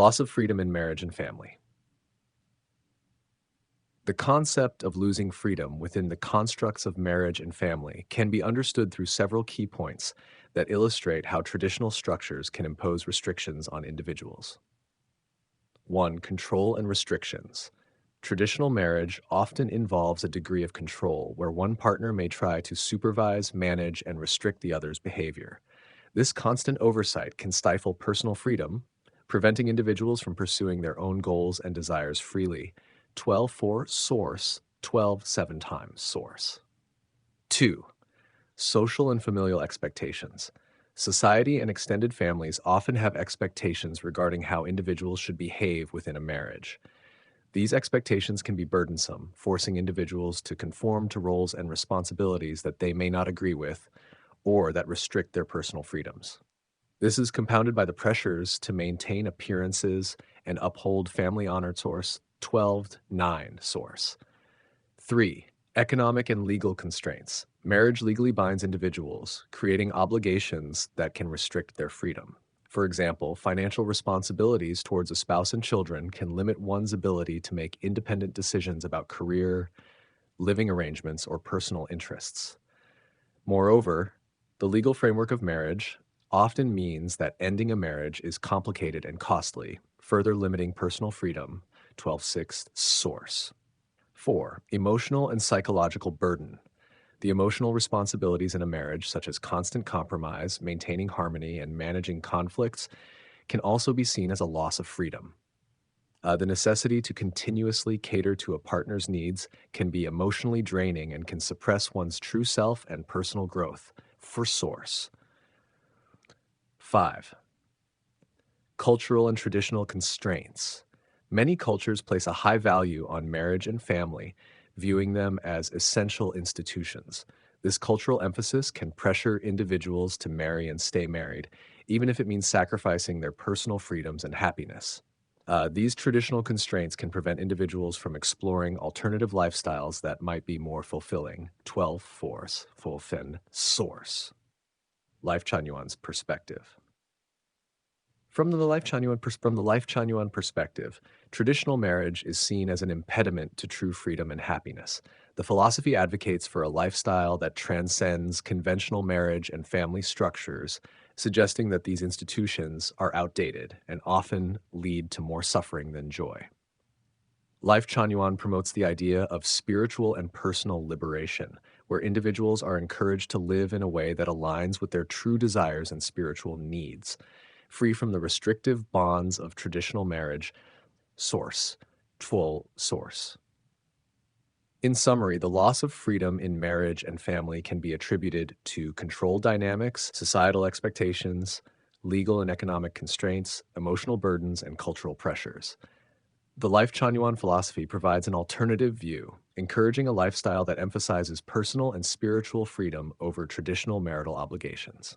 Loss of freedom in marriage and family. The concept of losing freedom within the constructs of marriage and family can be understood through several key points that illustrate how traditional structures can impose restrictions on individuals. 1. Control and restrictions. Traditional marriage often involves a degree of control where one partner may try to supervise, manage, and restrict the other's behavior. This constant oversight can stifle personal freedom, preventing individuals from pursuing their own goals and desires freely. 12 for source, 12 7 times source. 2. Social and familial expectations. Society and extended families often have expectations regarding how individuals should behave within a marriage. These expectations can be burdensome, forcing individuals to conform to roles and responsibilities that they may not agree with or that restrict their personal freedoms. This is compounded by the pressures to maintain appearances and uphold family honor source 12:9 source. 3. Economic and legal constraints. Marriage legally binds individuals, creating obligations that can restrict their freedom. For example, financial responsibilities towards a spouse and children can limit one's ability to make independent decisions about career, living arrangements, or personal interests. Moreover, the legal framework of marriage often means that ending a marriage is complicated and costly, further limiting personal freedom. 12:6 source. 4. Emotional and psychological burden. The emotional responsibilities in a marriage, such as constant compromise, maintaining harmony, and managing conflicts, can also be seen as a loss of freedom. The necessity to continuously cater to a partner's needs can be emotionally draining and can suppress one's true self and personal growth. For source. 5. Cultural and traditional constraints. Many cultures place a high value on marriage and family, viewing them as essential institutions. This cultural emphasis can pressure individuals to marry and stay married, even if it means sacrificing their personal freedoms and happiness. These traditional constraints can prevent individuals from exploring alternative lifestyles that might be more fulfilling. 12 force, fulfin, source. Life Chanyuan's perspective. From the Life Chanyuan perspective, traditional marriage is seen as an impediment to true freedom and happiness. The philosophy advocates for a lifestyle that transcends conventional marriage and family structures, suggesting that these institutions are outdated and often lead to more suffering than joy. Life Chanyuan promotes the idea of spiritual and personal liberation, where individuals are encouraged to live in a way that aligns with their true desires and spiritual needs, free from the restrictive bonds of traditional marriage. Source. Twol source. In summary, the loss of freedom in marriage and family can be attributed to control dynamics, societal expectations, legal and economic constraints, emotional burdens, and cultural pressures. The Life Chanyuan philosophy provides an alternative view, encouraging a lifestyle that emphasizes personal and spiritual freedom over traditional marital obligations.